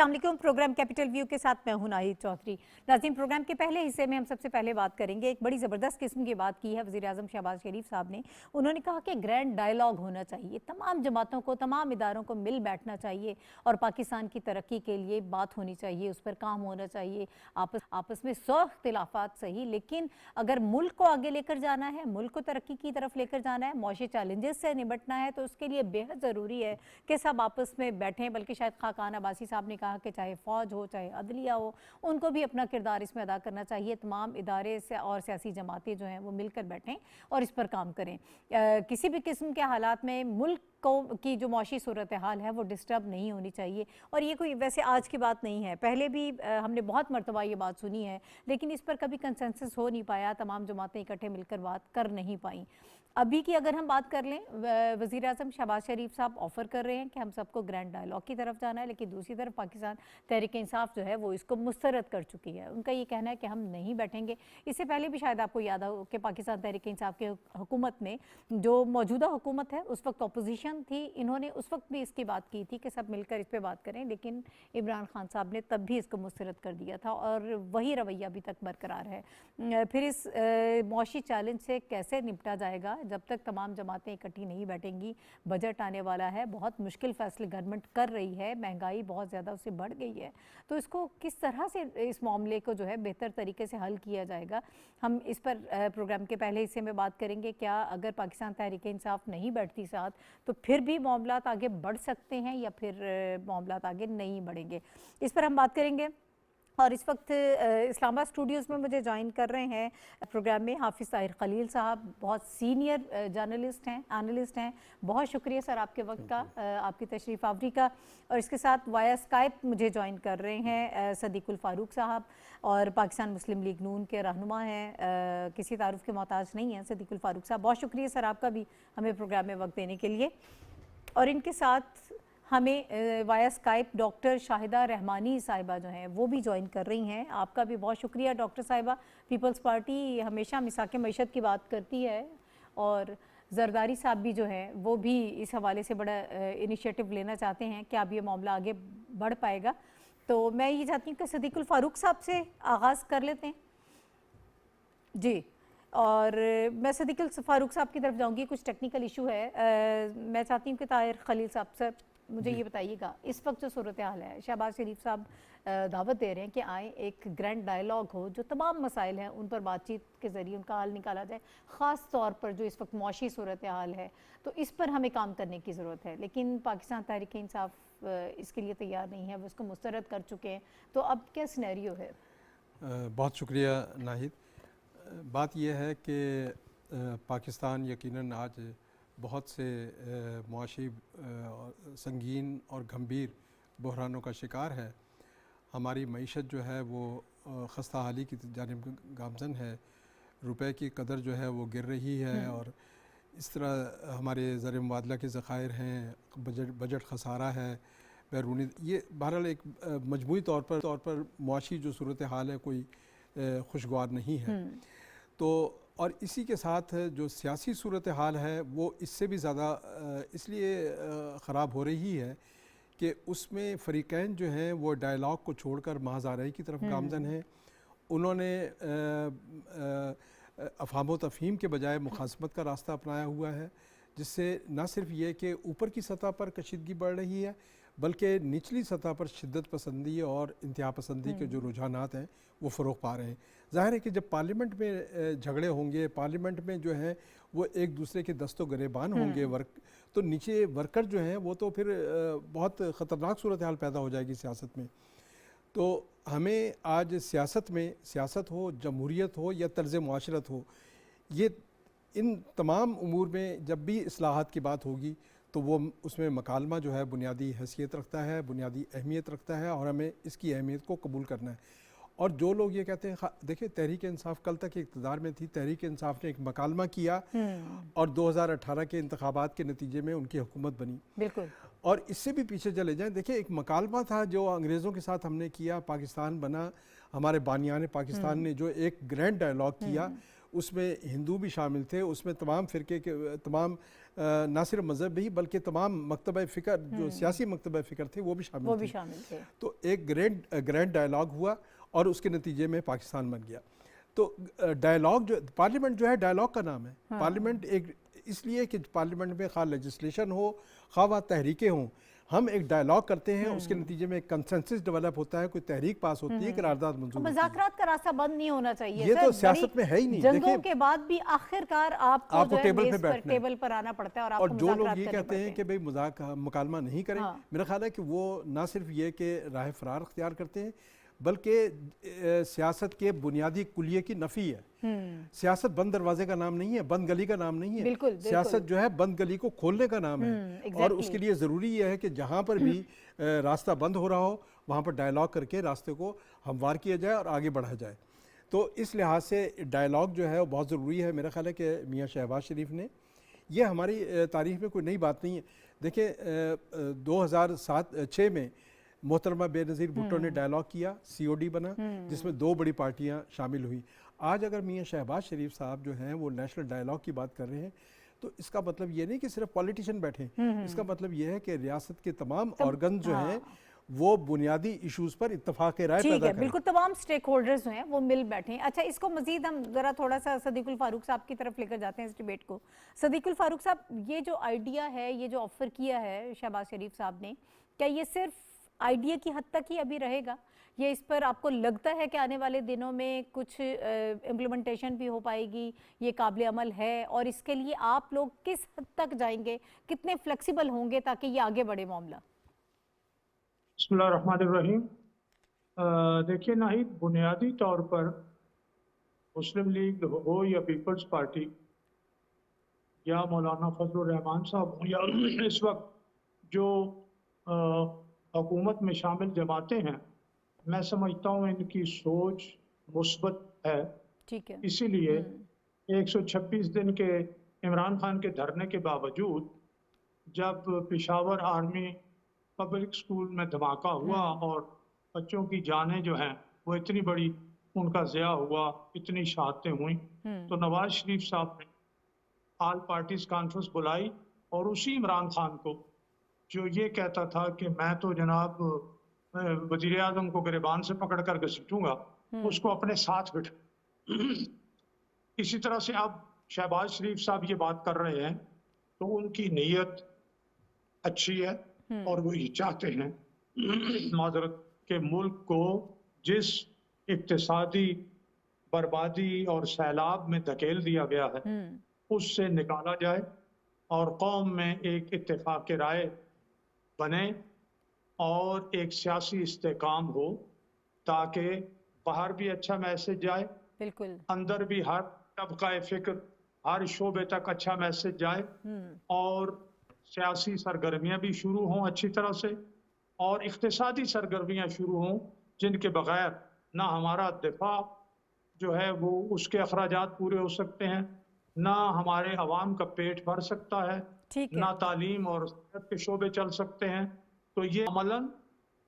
अस्सलाम वालेकुम। Programme capital view के साथ मैं हूं नाहिद चौधरी। नाज़रीन, प्रोग्राम के पहले हिस्से में हम सबसे पहले बात करेंगे, एक बड़ी ज़बरदस्त किस्म की बात की है वज़ीर आज़म शहबाज शरीफ साहब ने। उन्होंने कहा कि ग्रैंड डायलॉग होना चाहिए, तमाम जमातों को, तमाम इदारों को मिल बैठना चाहिए और पाकिस्तान की तरक्की के लिए बात होनी चाहिए, उस पर काम होना चाहिए। आपस में 100 इख्तिलाफ़ात सही, लेकिन अगर मुल्क को आगे लेकर जाना है, मुल्क को तरक्की की तरफ लेकर जाना है, मौशी चैलेंजेस से निपटना है, तो उसके लिए बेहद ज़रूरी है कि सब आपस में बैठें। बल्कि शायद खाकान अब्बासी साहब ने कहा कि चाहे फ़ौज हो, चाहे अदलिया हो, उनको भी अपना किरदार इसमें अदा करना चाहिए। तमाम इदारे से और सियासी जमातें जो हैं वो मिलकर बैठें और इस पर काम करें। किसी भी किस्म के हालात में मुल्क को की जो मौशी सूरत हाल है वो डिस्टर्ब नहीं होनी चाहिए। और ये कोई वैसे आज की बात नहीं है, पहले भी हमने बहुत मरतबा ये बात सुनी है, लेकिन इस पर कभी कंसेंसस हो नहीं पाया, तमाम जमातें इकट्ठे मिलकर बात कर नहीं पाई। अभी की अगर हम बात कर लें, वज़ीर आज़म शहबाज शरीफ साहब ऑफ़र कर रहे हैं कि हम सबको ग्रैंड डायलॉग की तरफ जाना है, लेकिन दूसरी तरफ पाकिस्तान तहरीक इंसाफ जो है वो इसको मुस्तरद कर चुकी है। उनका ये कहना है कि हम नहीं बैठेंगे। इससे पहले भी शायद आपको याद हो कि पाकिस्तान तहरीक इंसाफ की हुकूमत में, जो मौजूदा हुकूमत है उस वक्त अपोजिशन थी, इन्होंने उस वक्त भी इसकी बात की थी कि सब मिलकर इस पर बात करें, लेकिन इमरान खान साहब ने तब भी इसको मुस्तरद कर दिया था और वही रवैया अभी तक बरकरार है। फिर इस मौशी चैलेंज से कैसे निपटा जाएगा जब तक तमाम जमातें इकट्ठी नहीं बैठेंगी। बजट आने वाला है, बहुत मुश्किल फैसले गवर्नमेंट कर रही है, महंगाई बहुत ज़्यादा उससे बढ़ गई है, तो इसको किस तरह से इस मामले को जो है बेहतर तरीके से हल किया जाएगा, हम इस पर प्रोग्राम के पहले हिस्से में बात करेंगे। क्या अगर पाकिस्तान तहरीक इंसाफ नहीं बैठती साथ तो फिर भी मामलात आगे बढ़ सकते हैं या फिर मामलात आगे नहीं बढ़ेंगे, इस पर हम बात करेंगे। और इस वक्त इस्लामाबाद स्टूडियोज़ में मुझे ज्वाइन कर रहे हैं प्रोग्राम में हाफिज़ ताहिर खलील साहब, बहुत सीनियर जर्नलिस्ट हैं, एनालिस्ट हैं। बहुत शुक्रिया सर आपके वक्त का, आपकी तशरीफ़ आवरी का। और इसके साथ वाया स्काइप मुझे ज्वाइन कर रहे हैं सदीकुल फ़ारूक साहब, और पाकिस्तान मुस्लिम लीग नून के रहनुमा हैं, किसी तारुफ के मोहताज नहीं हैं सदीकुल फ़ारूक साहब। बहुत शुक्रिया सर आपका भी हमें प्रोग्राम में वक्त देने के लिए। और इनके साथ हमें via Skype doctor Shahida Rahmani साहिबा जो हैं वो भी ज्वाइन कर रही हैं। आपका भी बहुत शुक्रिया डॉक्टर साहिबा। पीपल्स पार्टी हमेशा मिसाक मईशत की बात करती है, और जरदारी साहब भी जो हैं वो भी इस हवाले से बड़ा इनिशिएटिव लेना चाहते हैं कि अब ये मामला आगे बढ़ पाएगा। तो मैं ये चाहती हूँ कि सदीकुल फ़ारूक साहब से आगाज़ कर लेते हैं जी। और मैं सदीकुल फ़ारूक साहब की तरफ जाऊँगी, कुछ टेक्निकल इशू है। मैं चाहती हूँ कि ताहिर खलील साहब से मुझे ये बताइएगा, इस वक्त जो सूरत हाल है, शहबाज शरीफ साहब दावत दे रहे हैं कि आए एक ग्रैंड डायलॉग हो, जो तमाम मसाइल हैं उन पर बातचीत के ज़रिए उनका हल निकाला जाए, ख़ास तौर पर जो इस वक्त मौशी सूरत हाल है, तो इस पर हमें काम करने की ज़रूरत है। लेकिन पाकिस्तान तहरीक इंसाफ इसके लिए तैयार नहीं है, वो इसको मुस्तरद कर चुके हैं। तो अब क्या सिनेरियो है? बहुत शुक्रिया नाहिद। बात यह है कि पाकिस्तान यकीनन आज बहुत से मुआशी संगीन और गंभीर बहरानों का शिकार है। हमारी मईशत जो है वो खस्ता हाली की जानिब गामज़न है, रुपए की कदर जो है वो गिर रही है, और इस तरह हमारे ज़र मुबादला के ज़खायर हैं, बजट खसारा है, बैरूनी, ये बहरहाल एक मजमूई तौर पर मुआशी जो सूरत हाल है कोई खुशगवार नहीं है। तो और इसी के साथ जो सियासी सूरत हाल है वो इससे भी ज़्यादा इसलिए ख़राब हो रही है कि उसमें फ़रीक़ैन जो हैं वो डायलॉग को छोड़कर महज़ आराई की तरफ गामज़न हैं। उन्होंने अफ़हाम व तफ़हीम के बजाय मुखासमत का रास्ता अपनाया हुआ है, जिससे न सिर्फ ये कि ऊपर की सतह पर कशीदगी बढ़ रही है, बल्कि निचली सतह पर शिद्दत पसंदी और इंतहा पसंदी के जो रुझानात हैं वो फ़रोग़ पा रहे हैं। ज़ाहिर है कि जब पार्लियामेंट में झगड़े होंगे, पार्लियामेंट में जो है वो एक दूसरे के दस्तो गरेबान होंगे तो नीचे वर्कर जो हैं वो तो फिर बहुत ख़तरनाक सूरत हाल पैदा हो जाएगी सियासत में। तो हमें आज सियासत हो, जमहूरियत हो या तर्ज़ मुआशरत हो, ये इन तमाम उमूर में जब भी इस्लाहात की बात होगी तो वो उसमें मकालमा जो है बुनियादी हैसियत रखता है, बुनियादी अहमियत रखता है, और हमें इसकी अहमियत को कबूल करना है। और जो लोग ये कहते हैं, देखिए तहरीक इंसाफ कल तक इक़्तिदार में थी, तहरीक इंसाफ ने एक मकालमा किया और 2018 के इंतखाबात के नतीजे में उनकी हुकूमत बनी। बिल्कुल। और इससे भी पीछे चले जाएं, देखिए एक मकालमा था जो अंग्रेज़ों के साथ हमने किया, पाकिस्तान बना, हमारे बानियान पाकिस्तान ने जो एक ग्रैंड डायलॉग किया, उसमें हिंदू भी शामिल थे, उसमें तमाम फ़िरके के तमाम ना सिर्फ मज़हब ही बल्कि तमाम मकतब फ़िक्र जो सियासी मकतब फ़िक्र थे वो भी शामिल थे। तो एक ग्रैंड डायलॉग हुआ और उसके नतीजे में पाकिस्तान बन गया। तो डायलॉग जो पार्लियामेंट जो है डायलॉग का नाम है। पार्लियामेंट एक इसलिए कि पार्लियामेंट में खा लेजिस्लेशन हो खा वहाँ तहरीकें हों, हम एक डायलॉग करते हैं, उसके नतीजे में एक कंसेंसस डेवलप होता है, कोई तहरीक पास होती है, करारदाद मंजूर होती है। मुज़ाकरात का रास्ता बंद नहीं होना चाहिए। ये तो सियासत में है ही नहीं। जंगों के बाद भी आखिरकार आपको जो है टेबल पर आना पड़ता है और जो लोग ये कहते हैं कि भाई मुकालमा नहीं करें, मेरा ख्याल है कि वो ना सिर्फ ये कि राह फरार अख्तियार करते हैं बल्कि सियासत के बुनियादी कुलिये की नफ़ी है। सियासत बंद दरवाजे का नाम नहीं है, बंद गली का नाम नहीं है। बिल्कुल, सियासत जो है बंद गली को खोलने का नाम है। और उसके लिए ज़रूरी यह है कि जहाँ पर भी रास्ता बंद हो रहा हो वहाँ पर डायलॉग करके रास्ते को हमवार किया जाए और आगे बढ़ाया जाए। तो इस लिहाज से डायलॉग जो है वो बहुत ज़रूरी है। मेरा ख्याल है कि मियाँ शहबाज शरीफ ने, ये हमारी तारीख़ में कोई नई बात नहीं है। देखिए 2006 में मोहतरमा बेनज़ीर भुट्टो ने डायलॉग किया, COD बना, जिसमें 2 बड़ी पार्टियां शामिल हुई। आज अगर मियाँ शहबाज शरीफ साहब जो हैं वो नेशनल डायलॉग की बात कर रहे हैं तो इसका मतलब ये नहीं कि सिर्फ पॉलिटिशियन बैठे, इसका मतलब ये है कि रियासत के तमाम ऑर्गन जो हैं वो बुनियादी इश्यूज पर इत्तफाक राय पैदा करें। बिल्कुल, तमाम स्टेक होल्डर्स जो हैं वो मिल बैठे हैं। अच्छा, इसको मजीद हम जरा थोड़ा सा सदीकुल फारूक साहब की तरफ लेकर जाते हैं इस डिबेट को। सदीकुल फारूक साहब, ये जो आइडिया है, ये जो ऑफर किया है शहबाज शरीफ साहब ने, क्या ये सिर्फ आइडिया की हद तक ही अभी रहेगा, ये इस पर आपको लगता है कि आने वाले दिनों में कुछ इम्प्लीमेंटेशन भी हो पाएगी, ये काबिल अमल है, और इसके लिए आप लोग किस हद तक जाएंगे, कितने फ्लेक्सिबल होंगे ताकि ये आगे बढ़े मामला? बिस्मिल्लाहिर्रहमानिर्रहीम। देखिए नाहिद, बुनियादी तौर पर मुस्लिम लीग हो या पीपल्स पार्टी या मौलाना फजलुर रहमान साहब हो या इस वक्त जो हुकूमत में शामिल जमातें हैं, मैं समझता हूँ इनकी सोच मुस्बत है। ठीक है। इसीलिए 126 दिन के इमरान खान के धरने के बावजूद जब पेशावर आर्मी पब्लिक स्कूल में धमाका हुआ और बच्चों की जानें जो हैं वो इतनी बड़ी उनका ज़िया हुआ, इतनी शहादतें हुई, तो नवाज शरीफ साहब ने ऑल पार्टीज कॉन्फ्रेंस बुलाई और उसी इमरान खान को जो ये कहता था कि मैं तो जनाब वजीर आजम को गिरबान से पकड़ कर घसीटूंगा, उसको अपने साथ बिठा। इसी तरह से अब शहबाज शरीफ साहब ये बात कर रहे हैं तो उनकी नीयत अच्छी है और वो ये चाहते हैं माजरत के मुल्क को जिस इक्तिसादी बर्बादी और सैलाब में धकेल दिया गया है उससे निकाला जाए और कौम में एक इत्तेफाक राय बने और एक सियासी इस्तेकाम हो ताकि बाहर भी अच्छा मैसेज जाए, बिल्कुल, अंदर भी हर तबका फिक्र हर शोबे तक अच्छा मैसेज जाए और सियासी सरगर्मियाँ भी शुरू हों अच्छी तरह से और इक्तिसादी सरगर्मियाँ शुरू हों जिनके बगैर ना हमारा दिफा जो है वो उसके अखराजात पूरे हो सकते हैं, ना हमारे अवाम का पेट भर सकता है, ना तालीम और सेहत के शोबे चल सकते हैं। तो ये अमलन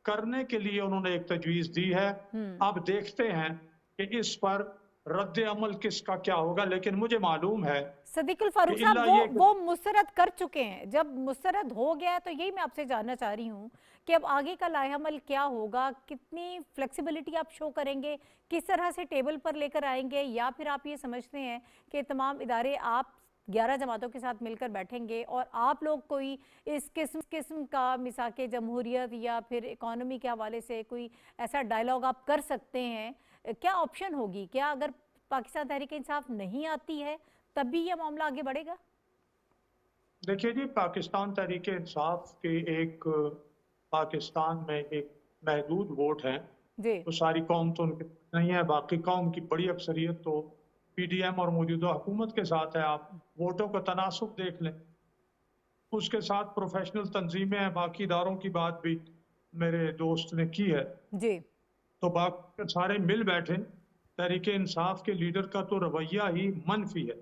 करने के लिए उन्होंने एक तजवीज़ दी है। अब देखते हैं कि इस पर रद्द अमल किसका क्या होगा, लेकिन मुझे मालूम है सदीकुल फारूक साहब वो मुस्तरद कर चुके हैं। जब मुस्तरद हो गया तो यही मैं आपसे जानना चाह रही हूँ कि अब आगे का लाहेअमल क्या होगा, कितनी फ्लेक्सिबिलिटी आप शो करेंगे, किस तरह से टेबल पर लेकर आएंगे, या फिर आप ये समझते हैं कि तमाम इदारे आप 11 जमातों के साथ मिलकर बैठेंगे और आप लोग कोई इस किस्म का मिसाके जमहूरियत या फिर इकोनॉमी के हवाले से कोई ऐसा डायलॉग आप कर सकते हैं? क्या ऑप्शन होगी? क्या अगर पाकिस्तान तहरीक इंसाफ नहीं आती है तब भी यह मामला आगे बढ़ेगा? देखिए जी, पाकिस्तान तहरीक इंसाफ के एक पाकिस्तान में एक महदूद वोट हैं, तो सारी कौम तो उनके नहीं है, बाकी कौम की बड़ी अक्सरियत तो PDM और मौजूदा हुकूमत के साथ है। आप वोटों का तनासुब देख लें, उसके साथ प्रोफेशनल तंजीमें हैं, बाकी इदारों की बात भी मेरे दोस्त ने की है जी। तो बाकी सारे मिल बैठे, तहरीक इंसाफ के लीडर का तो रवैया ही मनफी है,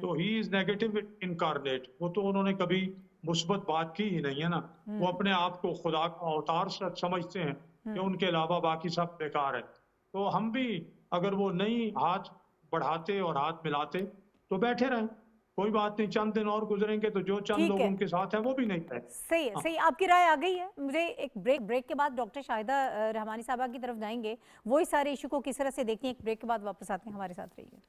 तो ही इज नेगेटिव इनकारनेट। वो तो उन्होंने कभी मुस्बत बात की ही नहीं है ना, वो अपने आप को खुदा का अवतार समझते हैं कि उनके अलावा बाकी सब बेकार है। तो हम भी अगर वो नहीं हाथ बढ़ाते और हाथ मिलाते तो बैठे रहें, कोई बात नहीं, चंद दिन और गुजरेंगे तो जो चंद ठीक लोग है, उनके साथ हैं वो भी नहीं रहे। सही है, हाँ। सही, आपकी राय आ गई है। मुझे एक ब्रेक के बाद डॉक्टर शाहिदा रहमानी साहबा की तरफ जाएंगे, वही सारे इशू को किस तरह से देखती हैं। एक ब्रेक के बाद वापस आते हैं, हमारे साथ रहिए।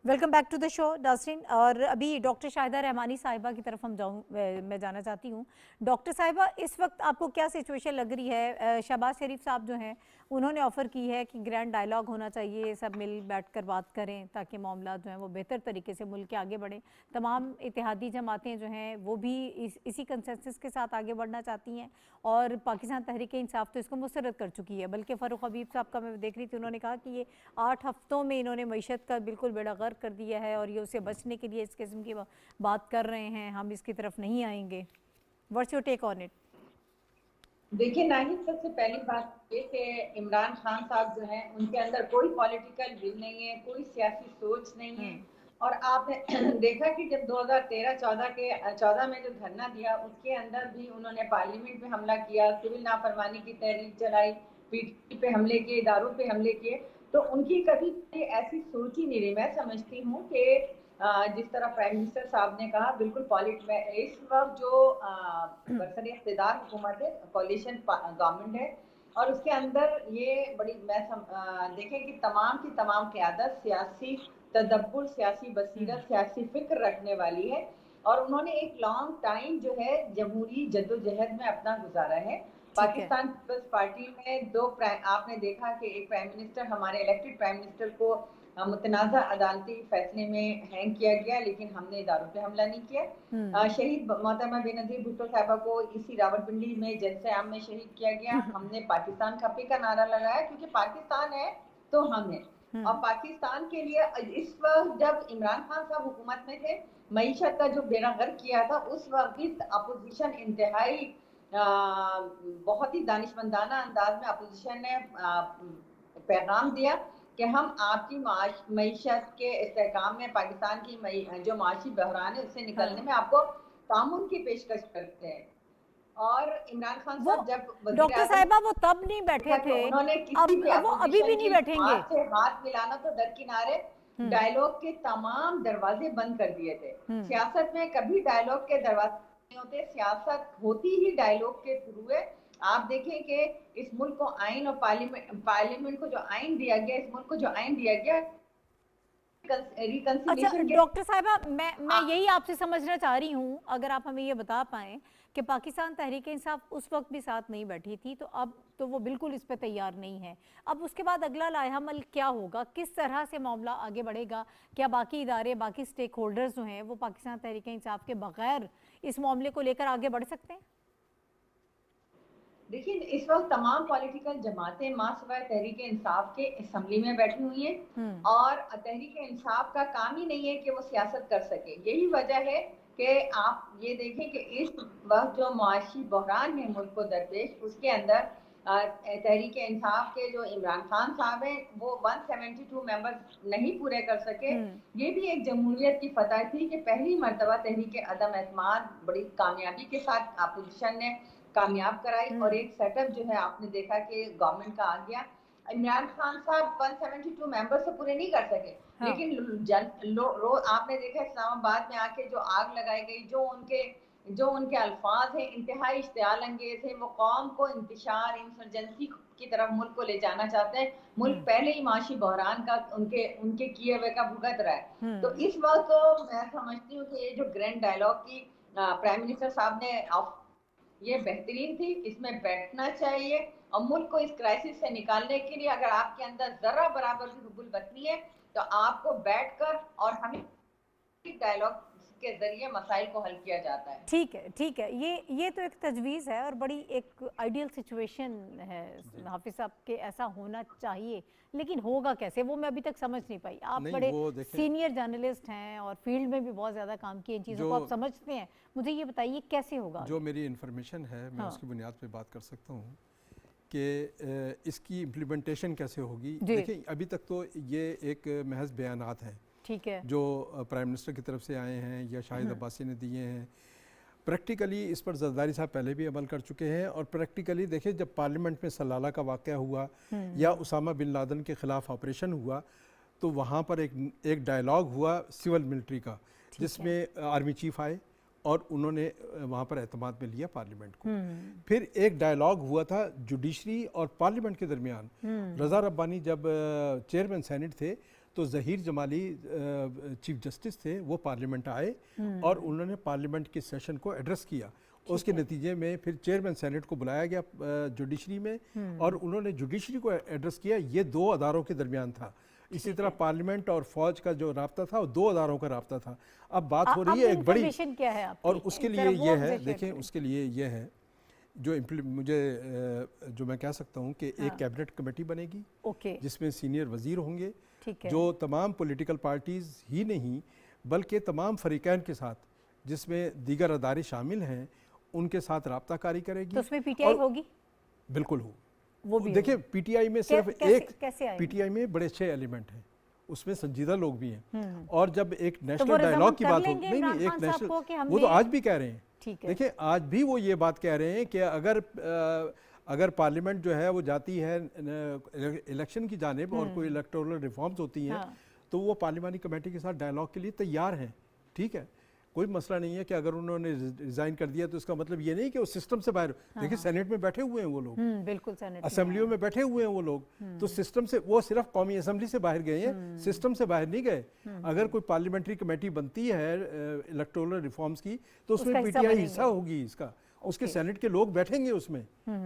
Welcome back to the show नाज़रीन। और अभी डॉक्टर शाहिदा रहमानी साहिबा की तरफ मैं जाना चाहती हूँ। डॉक्टर साहिबा, इस वक्त आपको क्या सिचुएशन लग रही है? शहबाज शरीफ साहब जो हैं उन्होंने ऑफ़र की है कि ग्रैंड डायलॉग होना चाहिए, सब मिल बैठकर बात करें ताकि मामला जो है वो बेहतर तरीके से मुल्क के आगे बढ़ें। तमाम इत्तेहादी जमातें जो हैं वो भी इसी कंसेंसस के साथ आगे बढ़ना चाहती हैं और पाकिस्तान तहरीक इंसाफ तो इसको मुस्तरद कर चुकी है। बल्कि फ़ारूक हबीब साहब का मैं देख रही थी, उन्होंने कहा कि ये 8 हफ्तों में इन्होंने मईशत का बिल्कुल बेड़ा गर्क कर दिया है और ये उसे बचने के लिए इस किस्म की बात कर रहे हैं, हम इसकी तरफ नहीं आएंगे। What's your take on it? देखिए नाहिद, सबसे पहली बात ये कि इमरान खान साहब जो हैं उनके अंदर कोई पॉलिटिकल विल नहीं है, कोई सियासी सोच नहीं है। और आपने देखा कि जब 2013-14 में जो धरना दिया उसके अंदर भी उन्होंने पार्लियामेंट पे हमला किया, सिविल नाफरमानी की तहरीक चलाई, पीटीआई पे हमले किए, इदारों पे हमले किए। तो उनकी कभी ऐसी सोच ही नहीं रही। मैं समझती हूँ कि जिस तरह प्राइम मिनिस्टर साहब ने कहा, बिल्कुल इस वक्त जो बरसर इख्तिदार हुकूमत है, कोalition गवर्नमेंट है और उसके अंदर ये बड़ी देखें कि तमाम की तमाम क़यादत सियासी तदब्बुर, सियासी बसीरत, सियासी फिक्र रखने वाली है और उन्होंने एक लॉन्ग टाइम जो है जमहूरी जद्दोजहद में अपना गुजारा है। पाकिस्तान पीपल्स पार्टी में आपने देखा कि एक प्राइम मिनिस्टर, हमारे इलेक्टेड प्राइम मिनिस्टर को मुतनाज़ा अदालती फैसले में हैंग किया गया, लेकिन हमने इदारों पे हमला नहीं किया। शहीद मोहतरमा बेनज़ीर भुट्टो साहबा को इसी रावलपिंडी में जलसे आम में शहीद किया गया। हमने पाकिस्तान खपे का नारा लगाया क्योंकि पाकिस्तान है तो हम हैं। और पाकिस्तान के लिए इस वक्त जब इमरान खान साहब हुकूमत में थे, मईशत का जो बेड़ा गर्क किया था, उस वक्त भी अपोजिशन इंतहाई बहुत ही दानिशमंदाना अंदाज में अपोजिशन ने पैगाम दिया कि हम आपकी मईशत के इस्तेहकाम में, पाकिस्तान की जो माशी बहरान है उससे निकलने में आपको तामुन की पेशकश करते हैं। और इमरान खान साहब जब डॉक्टर साहिबा वो तब नहीं बैठे थे, उन्होंने अब वो अभी भी नहीं बैठेंगे। हाथ मिलाना तो दरकिनारे, डायलॉग के तमाम दरवाजे बंद कर दिए थे। सियासत में कभी डायलॉग के दरवाजे नहीं होते, सियासत होती ही डायलॉग के थ्रू है। आप देखें कि इस मुल्क को आइन और पार्लियामेंट को जो आइन दिया गया, इस मुल्क को जो आइन दिया गया, अच्छा डॉक्टर साहिबा, मैं यही आपसे समझना चाह रही हूँ, अगर आप हमें ये बता पाएं कि पाकिस्तान तहरीक इंसाफ उस वक्त भी साथ नहीं बैठी थी, तो अब तो वो बिल्कुल इस पे तैयार नहीं है। अब उसके बाद अगला लाएहमल क्या होगा, किस तरह से मामला आगे बढ़ेगा? क्या बाकी इदारे, बाकी स्टेक होल्डर्स जो हैं वो पाकिस्तान तहरीक इंसाफ के बगैर इस मामले को लेकर आगे बढ़ सकते हैं? देखिए, इस वक्त तमाम पॉलिटिकल जमातें मासिवाय तहरीक इंसाफ के असम्बली में बैठी हुई हैं और तहरीक इंसाफ का काम ही नहीं है कि वो सियासत कर सके। यही वजह है कि आप ये देखें कि इस वक्त जो मुआशी बहरान है मुल्क को दरपेश, उसके अंदर तहरीक इंसाफ के जो इमरान खान साहब हैं वो 172 मेंबर नहीं पूरे कर सके। ये भी एक जमहूरियत की फतह थी कि पहली मरतबा तहरीक अदम एतमाद बड़ी कामयाबी के साथ अपोजिशन ने कामयाब कराई और एक सेटअप जो है आपने देखा कि गवर्नमेंट का आ गया। इमरान खान साहब 172 मेंबर से पूरे नहीं कर सके, लेकिन आपने देखा इस्लामाबाद में आके जो आग लगाई गई, जो उनके अल्फाज हैं इंतहाई इश्तियाल अंगेज है। वो कौम को इंतशार, इंसर्जेंसी की तरफ मुल्क को ले जाना चाहते हैं। मुल्क पहले ही माशी बहरान का उनके किए हुए का भुगत रहा है। तो इस वक्त तो मैं समझती हूँ कि ये जो ग्रैंड डायलॉग की प्राइम मिनिस्टर साहब ने ये बेहतरीन थी, इसमें बैठना चाहिए और मुल्क को इस क्राइसिस से निकालने के लिए अगर आपके अंदर जरा बराबर भी हुब्बुल वतनी है तो आपको बैठकर और हमें डायलॉग के जरिए मसाइल को हल किया जाता है। ठीक है, ये तो एक तजवीज़ है और बड़ी एक आइडियल सिचुएशन है हाफिज साहब के, ऐसा होना चाहिए, लेकिन होगा कैसे वो मैं अभी तक समझ नहीं पाई। आप बड़े सीनियर जर्नलिस्ट हैं और फील्ड में भी बहुत ज़्यादा काम किए, इन चीज़ों को आप समझते हैं, मुझे ये बताइए कैसे होगा? जो मेरी इन्फॉर्मेशन है मैं उसकी बुनियाद पे बात कर सकता हूँ कि इसकी इम्प्लीमेंटेशन कैसे होगी। देखिए, अभी तक तो ये एक महज बयानात हैं, ठीक है। जो प्राइम मिनिस्टर की तरफ से आए हैं या शाहिद अब्बासी ने दिए हैं। प्रैक्टिकली इस पर जरदारी साहब पहले भी अमल कर चुके हैं, और प्रैक्टिकली देखिए जब पार्लियामेंट में सलाला का वाक़या हुआ या उसामा बिन लादेन के ख़िलाफ़ ऑपरेशन हुआ, तो वहाँ पर एक डायलॉग हुआ सिविल मिलिट्री का, जिसमें आर्मी चीफ आए और उन्होंने वहाँ पर एतमाद में लिया पार्लियामेंट को। फिर एक डायलॉग हुआ था जुडिशरी और पार्लियामेंट के दरमियान। रज़ा रब्बानी जब चेयरमैन सेनेट थे तो ज़हीर जमाली चीफ जस्टिस थे, वो पार्लियामेंट आए और उन्होंने पार्लियामेंट के सेशन को एड्रेस किया। उसके नतीजे में फिर चेयरमैन सेनेट को बुलाया गया जुडिशरी में और उन्होंने जुडिशरी को एड्रेस किया। ये दो अदारों के दरमियान था। इसी तरह पार्लियामेंट और फौज का जो राब्ता था वो दो अदारों का राब्ता था। अब बात हो रही है एक बड़ी, क्या है और उसके लिए ये है, देखें उसके लिए ये है जो जो मैं कह सकता हूँ कि एक कैबिनेट कमेटी बनेगी जिसमें सीनियर वजीर होंगे, जो तमाम पॉलिटिकल पार्टीज़ ही नहीं बल्कि तमाम फरीकैन के साथ, जिसमें दीगर अदारे शामिल हैं, उनके साथ राब्ता कारी करेगी। तो उसमें पीटीआई होगी? बिल्कुल हो। वो भी देखिए पीटीआई में सिर्फ कैसे पीटीआई में बड़े अच्छे एलिमेंट हैं, उसमें संजीदा लोग भी हैं। और जब एक नेशनल डायलॉग की बात हो, नहीं एक नेशनल, वो तो आज भी कह रहे हैं। देखिए आज भी वो ये बात कह रहे हैं कि अगर पार्लियामेंट जो है वो जाती है इलेक्शन की जानिब और कोई इलेक्टोरल रिफॉर्म्स होती हैं, तो वो पार्लियामानी कमेटी के साथ डायलॉग के लिए तैयार हैं। ठीक है, कोई मसला नहीं है कि अगर उन्होंने रिजाइन कर दिया तो इसका मतलब ये नहीं कि वो सिस्टम से बाहर। देखिए सेनेट में बैठे हुए हैं वो लोग, बिल्कुल सेनेट असेंबलियों में बैठे हुए हैं वो लोग, तो सिस्टम से वो सिर्फ कौमी असेंबली से बाहर गए हैं, सिस्टम से बाहर नहीं गए। अगर कोई पार्लियामेंट्री कमेटी बनती है इलेक्टोरल रिफॉर्म्स की, तो उसमें पीटीआई हिस्सा होगी इसका, उसके सेनेट के लोग बैठेंगे उसमें।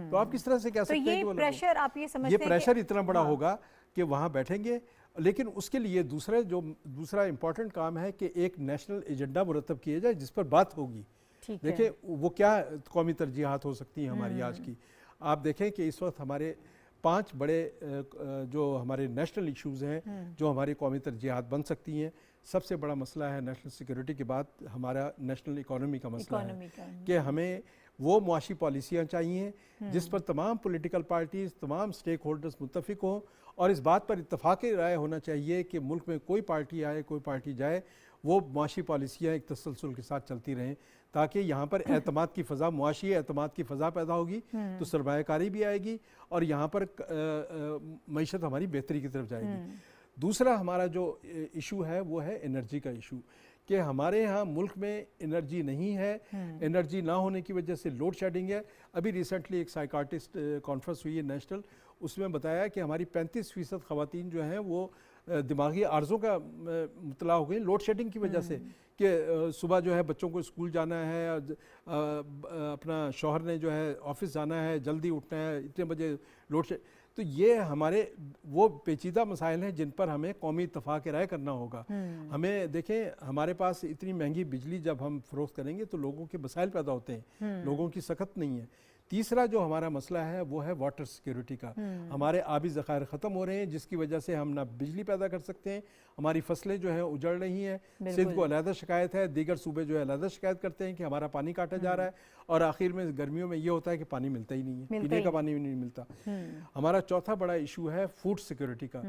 तो आप किस तरह से कह सकते हैं कि ये प्रेशर, आप ये समझते ये हैं प्रेशर इतना बड़ा होगा कि वहाँ बैठेंगे। लेकिन उसके लिए दूसरा इंपॉर्टेंट काम है कि एक नेशनल एजेंडा मुरतब किया जाए जिस पर बात होगी। देखिए वो क्या कौमी तरजीहात हो सकती हैं हमारी आज की। आप देखें कि इस वक्त हमारे 5 बड़े जो हमारे नेशनल इश्यूज़ हैं जो हमारी कौमी तरजीहात बन सकती हैं। सबसे बड़ा मसला है नेशनल सिक्योरिटी के बाद हमारा नेशनल इकोनॉमी का मसला है कि हमें वो मुआशी पॉलिसियाँ चाहिए जिस पर तमाम पॉलिटिकल पार्टीज़, तमाम स्टेक होल्डर्स मुत्तफिक हों, और इस बात पर इत्तफाक़ राय होना चाहिए कि मुल्क में कोई पार्टी आए कोई पार्टी जाए, वो मुआशी पॉलिसियाँ एक तसलसल के साथ चलती रहें, ताकि यहाँ पर एतमाद की फ़ज़ा, मुआशी एतमाद की फ़ज़ा पैदा होगी तो सरमायाकारी भी आएगी और यहाँ पर मईशत हमारी बेहतरी की तरफ जाएगी। दूसरा हमारा जो इशू है वो है एनर्जी का इशू, कि हमारे यहाँ मुल्क में एनर्जी नहीं है। एनर्जी ना होने की वजह से लोड शेडिंग है। अभी रिसेंटली एक साइकार्टिस्ट कॉन्फ्रेंस हुई है नेशनल, उसमें बताया कि हमारी 35% ख़वातीन जो हैं वो दिमागी आर्ज़ों का मुतला हो गई लोड शेडिंग की वजह से, कि सुबह जो है बच्चों को स्कूल जाना है, अपना शौहर ने जो है ऑफिस जाना है, जल्दी उठना है, इतने बजे लोड शेड। तो ये हमारे वो पेचीदा मसाइल हैं जिन पर हमें कौमी इत्तफाक़ राय करना होगा। हमें देखें हमारे पास इतनी महंगी बिजली जब हम फ़रोख्त करेंगे तो लोगों के मसाइल पैदा होते हैं, लोगों की सख्त नहीं है। तीसरा जो हमारा मसला है वो है वाटर सिक्योरिटी का। हमारे आबी ज़खायर ख़त्म हो रहे हैं जिसकी वजह से हम ना बिजली पैदा कर सकते हैं, हमारी फसलें जो हैं उजड़ रही हैं। सिंध को अलहदा शिकायत है, दीगर सूबे जो है अलहदा शिकायत करते हैं कि हमारा पानी काटा जा रहा है, और आखिर में गर्मियों में ये होता है कि पानी मिलता ही नहीं है, पीने का पानी भी नहीं मिलता। हमारा चौथा बड़ा इशू है फूड सिक्योरिटी का।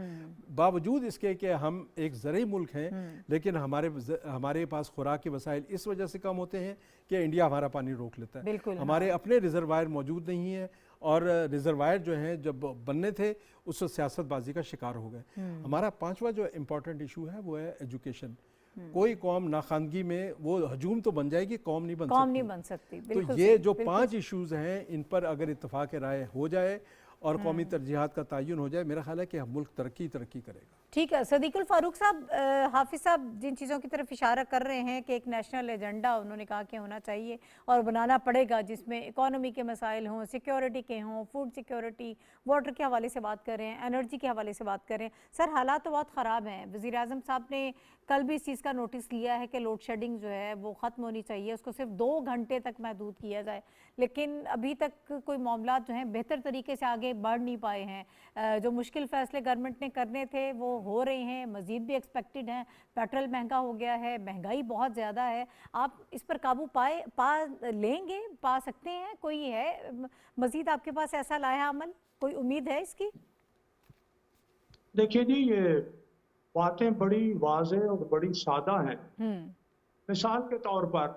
बावजूद इसके कि हम एक ज़रई मुल्क हैं, लेकिन हमारे पास खुराक के वसाइल इस वजह से कम होते हैं कि इंडिया हमारा पानी रोक लेता है। हमारे अपने रिजर्वायर मौजूद नहीं है, और रिजर्वायर जो हैं जब बनने थे उस सियासतबाजी का शिकार हो गए। हमारा 5वां जो इम्पोर्टेंट इशू है वो है एजुकेशन। कोई कौम नाखानगी में वो हजूम तो बन जाएगी, कौम नहीं बन सकती। तो ये जो 5 इश्यूज हैं इन पर अगर इत्तफाक राय हो जाए और कौमी तरजीहात का तयन हो जाए, मेरा ख्याल है कि हम मुल्क तरक्की करेगा। ठीक है सदीकुल फारूक साहब, हाफिज साहब जिन चीज़ों की तरफ इशारा कर रहे हैं कि एक नेशनल एजेंडा उन्होंने कहा कि होना चाहिए और बनाना पड़ेगा जिसमें इकोनॉमी के मसाइल हों, सिक्योरिटी के हों, फूड सिक्योरिटी, वाटर के हवाले से बात करें, एनर्जी के हवाले से बात करें। सर हालात तो बहुत ख़राब हैं। वज़ीर आज़म साहब ने कल भी इस चीज़ का नोटिस लिया है कि लोड शेडिंग जो है वो ख़त्म होनी चाहिए, उसको सिर्फ 2 घंटे तक महदूद किया जाए, लेकिन अभी तक कोई मामला जो हैं बेहतर तरीके से आगे बढ़ नहीं पाए हैं। जो मुश्किल फ़ैसले गवर्नमेंट ने करने थे वो हो रहे हैं, मज़ीद भी एक्सपेक्टेड हैं। पेट्रोल महंगा हो गया है, महंगाई बहुत ज़्यादा है। आप इस पर काबू पा सकते हैं? कोई है मज़ीद आपके पास ऐसा लाया अमल, कोई उम्मीद है इसकी? देखिए जी, ये बातें बड़ी वाज़ेह और बड़ी सादा हैं। हम्म मिसाल के तौर पर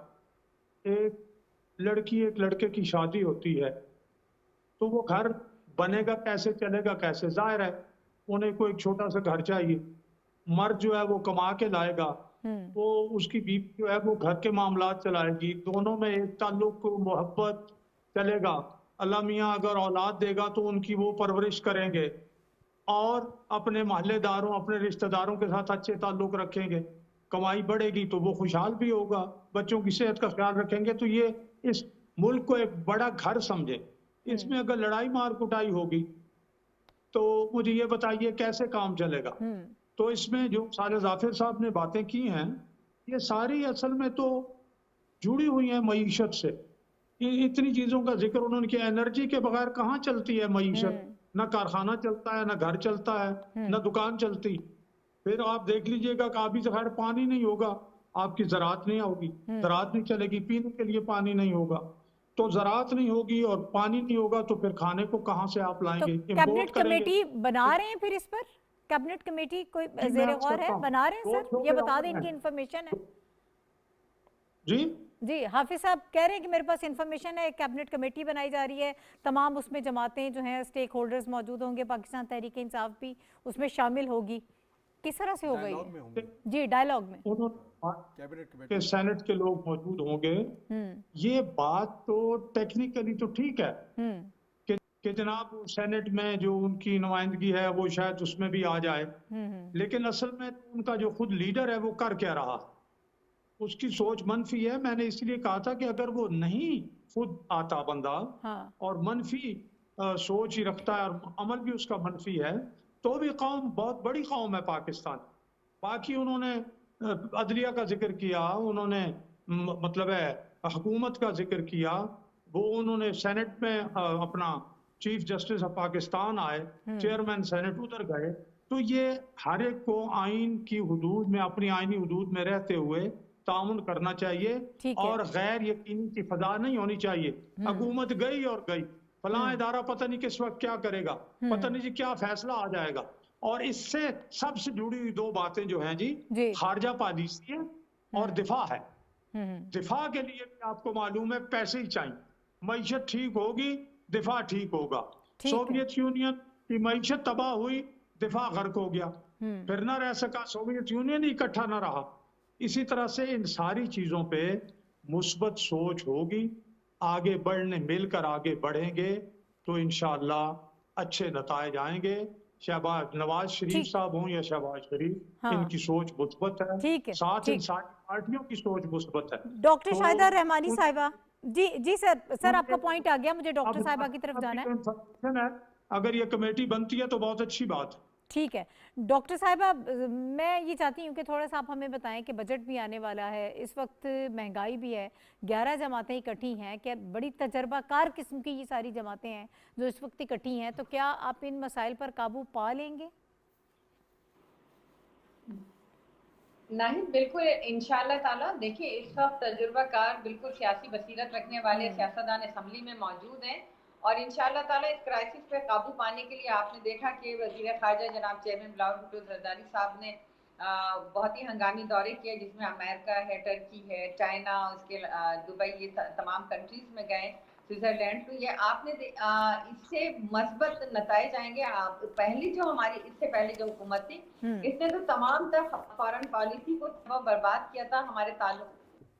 एक लड़की एक लड़के की शादी होती है, तो वो घर बनेगा कैसे, चलेगा कैसे? ज़ाहिर है उन्हें कोई एक छोटा सा घर चाहिए। मर्द जो है वो कमा के लाएगा, हम्म वो उसकी बीवी जो है वो घर के मामलात चलाएगी, दोनों में एक ताल्लुक मोहब्बत चलेगा। अल्लाह मियाँ अगर औलाद देगा तो उनकी वो परवरिश करेंगे और अपने मोहल्लेदारों अपने रिश्तेदारों के साथ अच्छे ताल्लुक रखेंगे। कमाई बढ़ेगी तो वो खुशहाल भी होगा, बच्चों की सेहत का ख्याल रखेंगे। तो ये इस मुल्क को एक बड़ा घर समझे। इसमें अगर लड़ाई मार कुटाई होगी तो मुझे ये बताइए कैसे काम चलेगा? हम्म तो इसमें जो साले जाफिर साहब ने बातें की हैं, ये सारी असल में तो जुड़ी हुई हैं मईशत से। इतनी चीज़ों का जिक्र उन्होंने किया। एनर्जी के बगैर कहाँ चलती है मईशत? ना कारखाना चलता है, ना घर चलता है, ना दुकान चलती। फिर आप देख लीजिएगा कि अभी तो खैर पानी नहीं होगा, आपकी ज़राअत नहीं होगी, ज़राअत नहीं चलेगी, पीने के लिए पानी नहीं होगा। तो ज़राअत नहीं होगी और पानी नहीं होगा तो फिर खाने को कहाँ से आप तो लाएंगे? कैबिनेट इम्पोर्ट करेंगे। कमेटी बना रहे हैं फिर इस पर? कैबिनेट कमेटी कोई जी, मैं जेर अर्ज गौर करता है, हूँ, बना रहे हैं दो सर? ये छोटे बता और दें, इनकी हैं। इन्फॉर्मेशन है। जी जी, हाफिज साहब कह रहे हैं कि मेरे पास इन्फॉर्मेशन है, एक कैबिनेट कमेटी बनाई जा रही है, तमाम उसमें जमातें जो हैं, स्टेक होल्डर्स मौजूद होंगे, पाकिस्तान तहरीक इंसाफ भी उसमें शामिल होगी। किस तरह से हो गई डायलॉग है? में होंगे जी, डायलॉग में। उन्होंने कैबिनेट के कमेटी। सेनेट के लोग मौजूद होंगे। हम्म ये बात तो टेक्निकली तो ठीक है हम्म कि जनाब सेनेट में जो उनकी नुमाइंदगी है वो शायद उसमें भी आ जाए, हम्म लेकिन असल में उनका जो खुद लीडर है वो कर क्या रहा, उसकी सोच मनफी है। मैंने इसलिए कहा था कि अगर वो नहीं खुद आता बंदा हाँ और मनफी सोच ही रखता है और अमल भी उसका मनफी है, तो भी कौम बहुत बड़ी कौम है पाकिस्तान। बाकी उन्होंने अदलिया का जिक्र किया, उन्होंने मतलब है हुकूमत का जिक्र किया, वो उन्होंने सेनेट में अपना चीफ जस्टिस ऑफ पाकिस्तान आए, चेयरमैन सेनेट उधर गए। तो ये हर एक को आइन की हुदूद में, अपनी आइनी हुदूद में रहते हुए तामुन करना चाहिए ठीक है। और गैर यकीनी की फजा नहीं होनी चाहिए। हुकूमत गई और गई, फलां इदारा पता नहीं किस वक्त क्या करेगा, पता नहीं जी क्या फैसला आ जाएगा। और इससे सबसे जुड़ी हुई दो बातें जो हैं जी, जी खारजा पॉलिसी है और दिफा है। हम्म दिफा के लिए भी आपको मालूम है पैसे ही चाहिए। मईशत ठीक होगी, दिफा ठीक होगा। ठीक है। सोवियत यूनियन की मईशत तबाह हुई, दिफा गर्क हो गया, हम्म फिर ना रह सका, सोवियत यूनियन ही इकट्ठा ना रहा। इसी तरह से इन सारी चीजों पे मुस्बत सोच होगी, आगे बढ़ने, मिलकर आगे बढ़ेंगे तो इंशाअल्लाह अच्छे नतायज आएंगे। शहबाज नवाज शरीफ ठीक साहब हों या शहबाज शरीफ, हाँ इनकी सोच मुस्बत है, ठीक है। साथ इन ठीक। सारी पार्टियों की सोच मुस्बत है। डॉक्टर तो शाहिदा रहमानी उन- साहिबा, जी जी सर, सर आपका उनके पॉइंट आ गया, मुझे डॉक्टर अब साहिबा की तरफ जाना है। जो इंफॉर्मेशन है, अगर ये कमेटी बनती है तो बहुत अच्छी बात है। ठीक है डॉक्टर साहिबा, मैं ये चाहती हूँ कि थोड़ा सा आप हमें बताएं कि बजट भी आने वाला है, इस वक्त महंगाई भी है, 11 जमातें इकट्ठी हैं, क्या बड़ी तजर्बाकार किस्म की ये सारी जमातें हैं जो इस वक्त इकट्ठी हैं, तो क्या आप इन मसाइल पर काबू पा लेंगे? नहीं, बिल्कुल इंशाल्लाह ताला। देखिए इस वक्त तजुर्बाकार बिल्कुल सियासी बसीरत रखने वाले सियासतदान असम्बली में मौजूद हैं और इंशाल्लाह ताला इस क्राइसिस पे काबू पाने के लिए आपने देखा कि वज़ीर ख़ारजा जनाब चेयरमैन बिलावल भुट्टो ज़रदारी साहब ने बहुत ही हंगामी दौरे किए, जिसमें अमेरिका है, टर्की है, चाइना, उसके दुबई, ये तमाम कंट्रीज में गए, स्विट्जरलैंड। तो ये आपने इससे मस्बत नताइज आएंगे। आप पहली जो हमारी इससे पहले जो हुकूमत थी, इसने तो तमाम तर फॉरेन पॉलिसी को बर्बाद किया था। हमारे ताल्लुक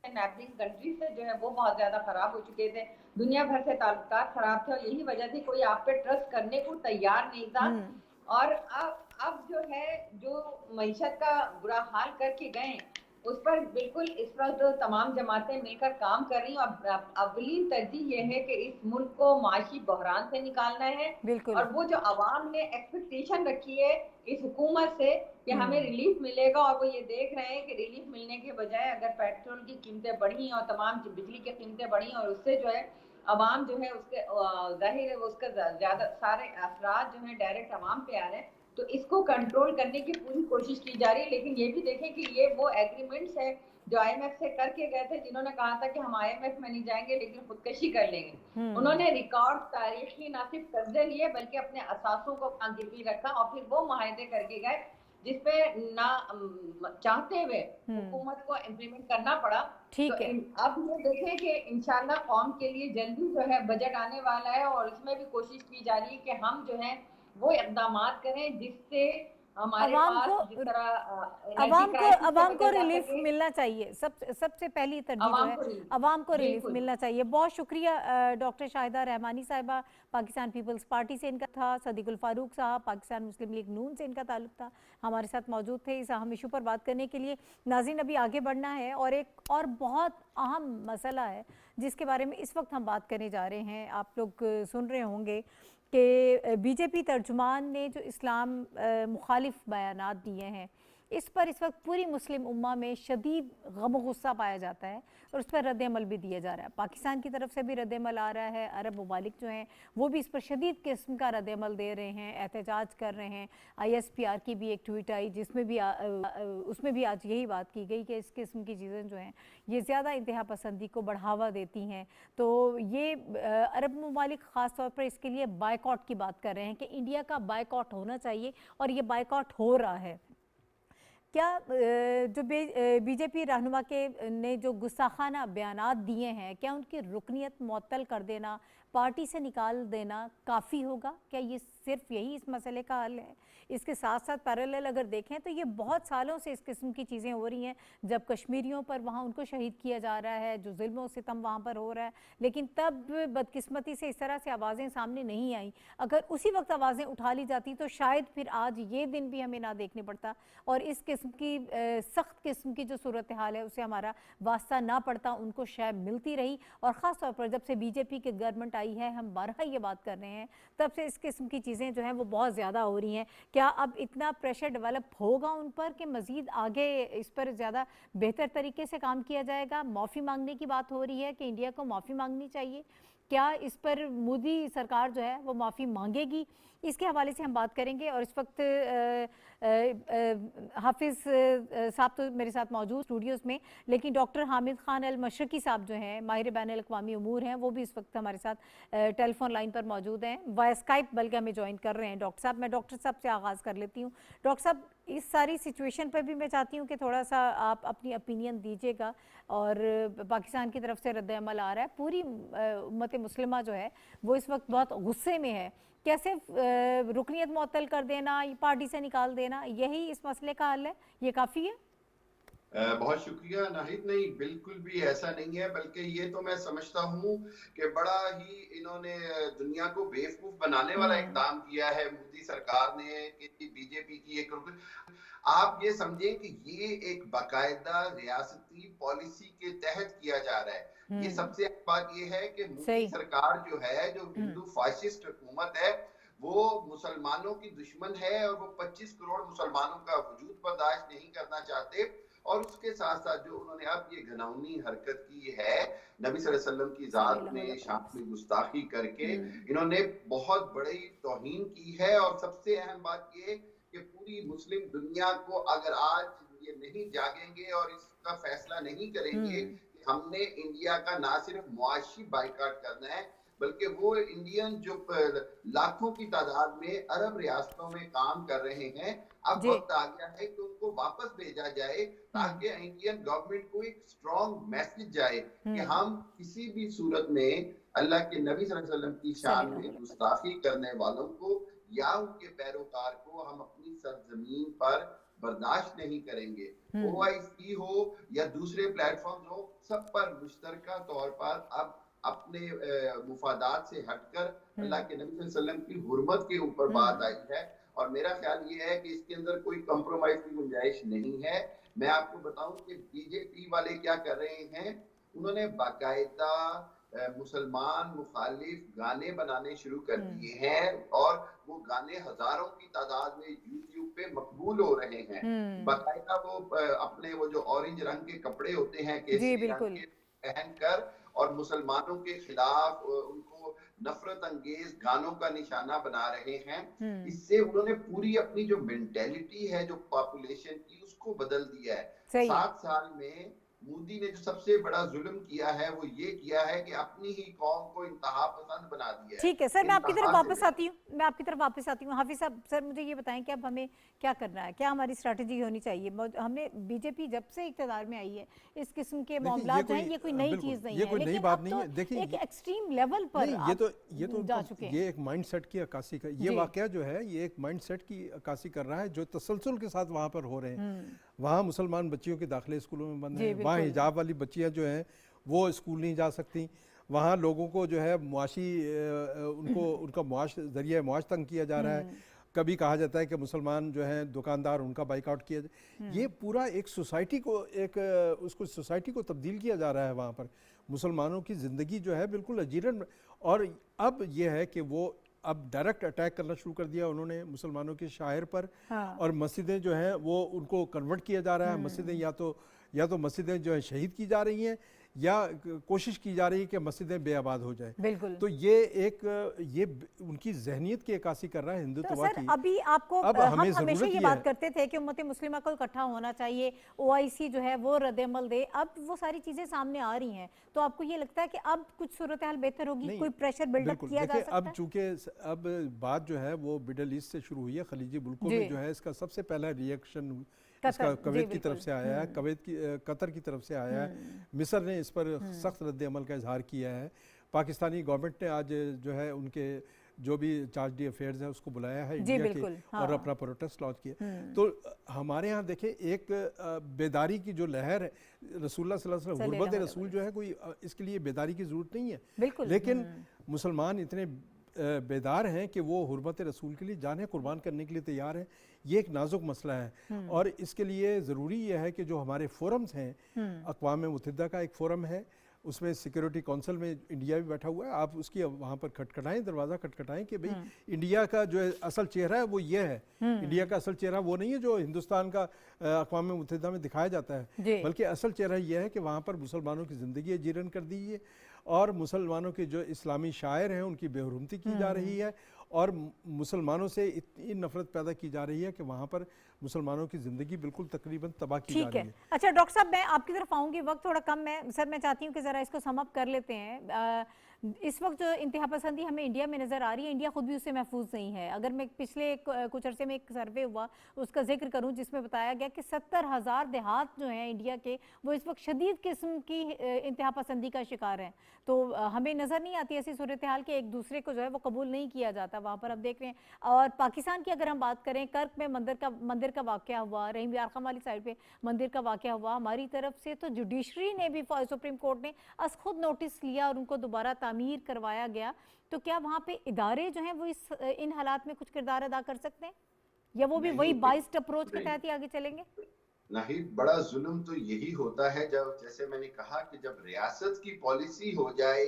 नेबरिंग कंट्री से जो है वो बहुत ज्यादा खराब हो चुके थे, दुनिया भर से ताल्लुकात खराब थे और यही वजह थी कोई आप पे ट्रस्ट करने को तैयार नहीं था। और अब जो है जो मईशत का बुरा हाल करके गए, उस पर बिल्कुल इस वक्त तमाम जमातें मिलकर काम कर रही हैं और अवलीन तरजीह ये है कि इस मुल्क को माशी बहरान से निकालना है। और वो जो अवाम ने एक्सपेक्टेशन रखी है इस हुकूमत से कि हमें रिलीफ मिलेगा, और वो ये देख रहे हैं कि रिलीफ मिलने के बजाय अगर पेट्रोल की कीमतें बढ़ी और तमाम बिजली की कीमतें बढ़ी और उससे जो है अवाम जो है उसके जाहिर है उसका ज्यादा सारे असरात जो है डायरेक्ट अवाम पे आ रहे हैं, तो इसको कंट्रोल करने की पूरी कोशिश की जा रही है। लेकिन ये भी देखें कि ये वो एग्रीमेंट्स है जो आईएमएफ से करके गए थे, जिन्होंने कहा था कि हम आईएमएफ में नहीं जाएंगे लेकिन खुदकशी कर लेंगे। उन्होंने रिकॉर्ड तारीखी ना सिर्फ कर्जे लिए बल्कि अपने असासों को गिरवी रखा और फिर वो मुआहदे करके गए जिसपे ना चाहते हुए हुकूमत को इम्प्लीमेंट करना पड़ा। ठीक तो है। अब ये देखें कि इंशाल्लाह कौम के लिए जल्दी जो है बजट आने वाला है और उसमें भी कोशिश की जा रही है कि हम जो है वो इकदामात करें जिससे हमारे अवाम पास को जिस तरह एनर्जी क्राइसिस से अवाम को बचा जा रिलीफ सके, मिलना चाहिए। सबसे पहली तरजीह जो अवाम है को रिलीफ अवाम को रिलीफ बिल्कुल। मिलना चाहिए। बहुत शुक्रिया डॉक्टर शाहिदा रहमानी साहिबा, पाकिस्तान पीपल्स पार्टी से इनका था। सदीकुल फारूक साहब, पाकिस्तान मुस्लिम लीग नून से इनका ताल्लुक था, हमारे साथ मौजूद थे इस अहम इशू पर बात करने के लिए। नाज़रीन, अभी आगे बढ़ना है और एक और बहुत अहम मसला है जिसके बारे में इस वक्त हम बात करने जा रहे हैं। आप लोग सुन रहे होंगे कि बीजेपी तर्जुमान ने जो इस्लाम मुखालिफ बयानात दिए हैं, इस पर इस वक्त पूरी मुस्लिम उम्मा में शदीद गम गुस्सा पाया जाता है और उस पर रद्द अमल भी दिया जा रहा है। पाकिस्तान की तरफ से भी रद्द अमल आ रहा है, अरब ममालिक जो हैं वो भी इस पर शदीद किस्म का रद्द अमल दे रहे हैं, एहतजाज कर रहे हैं। ISPR की भी एक ट्वीट आई जिसमें भी उसमें भी आज यही बात की गई कि इस किस्म की चीज़ें जो हैं ये ज़्यादा इंतहा पसंदी को बढ़ावा देती हैं। तो ये अरब ममालिक ख़ास तौर पर इसके लिए बायकॉट की बात कर रहे हैं कि इंडिया का बायकॉट होना चाहिए और ये बायकॉट हो रहा है। क्या जो बीजेपी रहनुमा के ने जो गुस्साखाना बयानात दिए हैं, क्या उनकी रुकनीत मुअत्तल कर देना, पार्टी से निकाल देना काफ़ी होगा? क्या ये सिर्फ यही इस मसले का हल है? इसके साथ साथ पैरेलल अगर देखें तो ये बहुत सालों से इस किस्म की चीज़ें हो रही हैं। जब कश्मीरियों पर वहाँ उनको शहीद किया जा रहा है, जो जुल्म और सितम वहाँ पर हो रहा है, लेकिन तब बदकिस्मती से इस तरह से आवाज़ें सामने नहीं आई। अगर उसी वक्त आवाज़ें उठा ली जाती तो शायद फिर आज ये दिन भी हमें ना देखने पड़ता और इस किस्म की सख्त किस्म की जो सूरत हाल है उससे हमारा वास्ता ना पड़ता, उनको शय मिलती रही। और ख़ास तौर पर जब से बीजेपी की गवर्नमेंट आई है, हम बारहा ये बात कर रहे हैं, तब से इस किस्म की चीज़ें जो हैं वो बहुत ज़्यादा हो रही हैं। क्या अब इतना प्रेशर डेवलप होगा उन पर कि मज़ीद आगे इस पर ज़्यादा बेहतर तरीके से काम किया जाएगा? माफ़ी मांगने की बात हो रही है कि इंडिया को माफ़ी मांगनी चाहिए, क्या इस पर मोदी सरकार जो है वो माफ़ी मांगेगी? इसके हवाले से हम बात करेंगे। और इस वक्त हाफिज़ साहब तो मेरे साथ मौजूद स्टूडियोज़ में, लेकिन डॉक्टर हामिद ख़ान अल मशरकी साहब जो हैं, माहिर बैनुल अक़वामी उमूर हैं, वो भी इस वक्त हमारे साथ टेलीफोन लाइन पर मौजूद हैं, वाया स्काइप बल्कि हमें ज्वाइन कर रहे हैं। डॉक्टर साहब, मैं डॉक्टर साहब से आगाज़ कर लेती हूँ। डॉक्टर साहब, इस सारी सिचुएशन पर भी मैं चाहती हूँ कि थोड़ा सा आप अपनी ओपिनियन दीजिएगा। और पाकिस्तान की तरफ से रद्द अमल आ रहा है, पूरी उम्मत मुस्लिमा जो है वो इस वक्त बहुत गुस्से में है। कैसे रुकनीत मुअत्तल कर देना, पार्टी से निकाल देना, यही इस मसले का हल है? ये काफ़ी है? बहुत शुक्रिया नाहिद। नहीं, बिल्कुल भी ऐसा नहीं है, बल्कि ये तो मैं समझता हूँ कि बड़ा ही इन्होंने दुनिया को बेवकूफ बनाने वाला इकदाम किया है मोदी सरकार ने कि बीजेपी की एक आप ये समझें कि ये एक बाकायदा रियासती पॉलिसी के तहत किया जा रहा है। ये सबसे अच्छी बात ये है कि मोदी सरकार जो है, जो हिंदू फाशिस्ट हुकूमत है, वो मुसलमानों की दुश्मन है और वो 25 करोड़ मुसलमानों का वजूद बर्दाश्त नहीं करना चाहते। और उसके साथ साथ जो उन्होंने अब ये घिनौनी हरकत की है, नबी सल्लल्लाहु अलैहि वसल्लम की जात में शान में गुस्ताखी करके इन्होंने बहुत बड़ी तौहीन की है। और सबसे अहम बात ये कि पूरी मुस्लिम दुनिया को अगर आज ये नहीं जागेंगे और इसका फैसला नहीं करेंगे कि हमने इंडिया का ना सिर्फ मुआशी बाइकाट करना है, बल्कि वो इंडियन जो लाखों की तादाद में अरब रियासतों में काम कर रहे हैं, अब वक्त आ गया है कि उनको वापस भेजा जाए ताकि इंडियन गवर्नमेंट को एक स्ट्रॉन्ग मैसेज जाए कि हम किसी भी सूरत में अल्लाह के नबी सल्लल्लाहु अलैहि वसल्लम की शान में गुस्ताखी करने वालों को या उनके पैरोकार को हम अपनी सरजमीन पर बर्दाश्त नहीं करेंगे। OIC हो या दूसरे प्लेटफॉर्म हो, सब पर मुश्तरका तौर पर अब अपने मुफादात से हटकर अल्लाह के नबी सल्लल्लाहु अलैहि वसल्लम की हुर्मत के ऊपर बात आई है। और मेरा ख्याल ये है कि इसके अंदर कोई कंप्रोमाइज की गुंजाइश नहीं है। मैं आपको बताऊं कि बीजेपी वाले क्या कर रहे हैं, उन्होंने बाकायदा मुसलमान मुखालिफ गाने बनाने शुरू कर दिए हैं और वो गाने हजारों की तादाद में यूट्यूब पे मकबूल हो रहे हैं। बाकायदा वो अपने वो जो ऑरेंज रंग के कपड़े होते हैं केसरी रंग के पहनकर और मुसलमानों के खिलाफ उनको नफरत अंगेज गानों का निशाना बना रहे हैं। इससे उन्होंने पूरी अपनी जो मेंटेलिटी है जो पॉपुलेशन की, उसको बदल दिया है। 7 साल में मोदी ने जो सबसे बड़ा जुल्म किया है वो ये किया है कि अपनी ही कौम को इंतहा पसंद बना दिया है। ठीक है सर, मैं आपकी तरफ इंतहा से वापस आती हूँ, हाफिज साहब। सर मुझे ये बताएं कि अब हमें क्या करना है, क्या हमारी स्ट्रैटेजी होनी चाहिए? हमने बीजेपी जब से इकतदार में आई है इस किस्म के मामला जो हैं ये कोई नई चीज नहीं ये है, कोई नई लेकिन बात अब नहीं तो है। देखिए एक एक्सट्रीम लेवल पर नहीं, ये तो जा चुके हैं। ये एक माइंडसेट की अक्कासी का ये जी। वाकया जो है, ये एक माइंडसेट की अक्कासी कर रहा है जो तसलसल के साथ वहाँ पर हो रहे हैं। वहाँ मुसलमान बच्चियों के दाखिले स्कूलों में बंद जी, हैं, वहाँ बिल्कुल। हिजाब वाली बच्चियाँ जो हैं वो स्कूल नहीं जा सकती, वहाँ लोगों को जो है मुआशी उनका मुआश जरिए मुआश तंग किया जा रहा है। कभी कहा जाता है कि मुसलमान जो हैं दुकानदार उनका बाइकआउट किया जाए। ये पूरा एक सोसाइटी को उसको सोसाइटी को तब्दील किया जा रहा है वहाँ पर। मुसलमानों की ज़िंदगी जो है बिल्कुल अजीरन, और अब ये है कि वो अब डायरेक्ट अटैक करना शुरू कर दिया उन्होंने मुसलमानों के शायर पर। हाँ। और मस्जिदें जो हैं वो उनको कन्वर्ट किया जा रहा है। मस्जिदें या तो मस्जिदें जो है शहीद की जा रही हैं या कोशिश की जा रही है कि मस्जिदें बेआबाद हो जाए। बिल्कुल। तो ये उनकी जहनीत की अक्कासी कर रहा है तो हिंदुत्व सर की। अभी आपको अब हम हमें हमेशा ज़रूरत ये ये बात है। करते थे कि उम्मत मुस्लिमा को इकट्ठा होना चाहिए, ओआईसी जो है वो रद्द-ए-अमल दे। अब वो सारी चीजें सामने आ रही हैं, तो आपको ये लगता है कि अब कुछ सूरत हाल बेहतर होगी? नहीं, कोई प्रेशर बिल्डअप बिल्कुल। किया जा देखिए सकता अब है? चूंकि अब बात जो है वो मिडल ईस्ट से शुरू हुई है, खलीजी मुल्कों जी। में जो है इसका सबसे पहला रिएक्शन कतर, इसका जी, कवैत की बिल्कुल। तरफ से आया है, कतर की तरफ से आया है। मिस्र ने इस पर सख्त रद्द अमल का इजहार किया है। पाकिस्तानी गवर्नमेंट ने आज जो है उनके जो भी चार्ज डी अफेयर्स है उसको बुलाया है जी, इंडिया बिल्कुल, के, हाँ। और अपना प्रोटेस्ट लॉन्च किया। तो हमारे यहाँ देखें एक बेदारी की जो लहर है, रसूलुल्लाह सल्लल्लाहु अलैहि वसल्लम, सल्लल्लाहु गुरबत अलैहि रसूल जो है कोई इसके लिए बेदारी की ज़रूरत नहीं है। बिल्कुल। लेकिन मुसलमान इतने बेदार हैं कि वो हुर्मत रसूल के लिए जानें कुर्बान करने के लिए तैयार हैं। ये एक नाजुक मसला है और इसके लिए ज़रूरी यह है कि जो हमारे फोरम्स हैं, अक़वाम मुत्तहिदा का एक फोरम है, उसमें सिक्योरिटी काउंसिल में इंडिया भी बैठा हुआ है। आप उसकी वहाँ पर खटखटाएं, दरवाज़ा खटखटाएं कि भाई इंडिया का जो है असल चेहरा है वो ये है। इंडिया का असल चेहरा वो नहीं है जो हिंदुस्तान का अक़वाम मुत्तहिदा में दिखाया जाता है, बल्कि असल चेहरा ये है कि वहाँ पर मुसलमानों की ज़िंदगी जीरन कर दीजिए और मुसलमानों के जो इस्लामी शायर हैं उनकी बेहुरमती की जा रही है और मुसलमानों से इतनी नफरत पैदा की जा रही है कि वहाँ पर मुसलमानों की ज़िंदगी बिल्कुल तकरीबन तबाह की जा ठीक रही है। है। अच्छा डॉक्टर साहब, मैं आपकी तरफ आऊँगी, वक्त थोड़ा कम है सर। मैं चाहती हूँ कि ज़रा इसको सम अप कर लेते हैं। इस वक्त जो इंतहा पसंदी हमें इंडिया में नज़र आ रही है, इंडिया खुद भी उससे महफूज नहीं है। अगर मैं पिछले कुछ अरसे में एक सर्वे हुआ उसका जिक्र करूं जिसमें बताया गया कि 70,000 देहात जो हैं इंडिया के वो इस वक्त शदीद किस्म की इंतहा पसंदी का शिकार हैं। तो हमें नज़र नहीं आती ऐसी सूरत हाल कि एक दूसरे को जो है वो कबूल नहीं किया जाता वहाँ पर, अब देख रहे हैं। और पाकिस्तान की अगर हम बात करें, कर्क में मंदिर का वाक़या हुआ, रहीम यार खान वाली साइड पे मंदिर का वाक़या हुआ, हमारी तरफ से तो जुडिशरी ने भी, सुप्रीम कोर्ट ने अस खुद नोटिस लिया और उनको दोबारा तामीर करवाया गया। तो क्या वहाँ पे इदारे जो हैं वो इन हालात में कुछ किरदार अदा कर सकते हैं, या वो भी वही बाइस्ड अप्रोच के तहत ही आगे चलेंगे? नहीं, बड़ा जुल्म तो यही होता है जब, जैसे मैंने कहा कि जब रियासत की पॉलिसी हो जाए,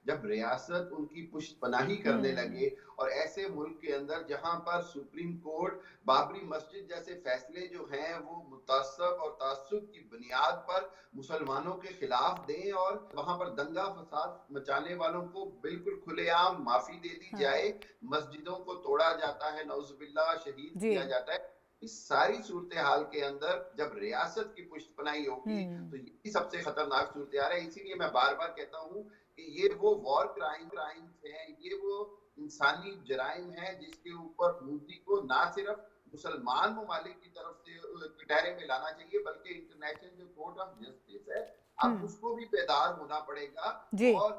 जब रियासत उनकी पुष्टपनाही करने लगे और ऐसे मुल्क के अंदर जहां पर सुप्रीम कोर्ट बाबरी मस्जिद जैसे फैसले जो हैं वो मुतअस्सब और तासुब की बुनियाद पर मुसलमानों के खिलाफ दें और वहां पर दंगा फसाद मचाने वालों को बिल्कुल खुलेआम माफी दे दी जाए, मस्जिदों को तोड़ा जाता है, नौजुबिल्लाह शहीद किया जाता है। इस सारी सूरत हाल के अंदर जब रियासत की पुष्टपनाही होगी तो यही सबसे खतरनाक सूरत हाल है। इसीलिए मैं बार बार कहता हूँ कि ये वो वॉर क्राइम्स हैं, ये वो इंसानी जराइम हैं जिसके ऊपर मोदी को ना सिर्फ मुसलमान ममालिक की तरफ से कटहरे में लाना चाहिए बल्कि इंटरनेशनल जो कोर्ट ऑफ जस्टिस है अब उसको भी बेदार होना पड़ेगा और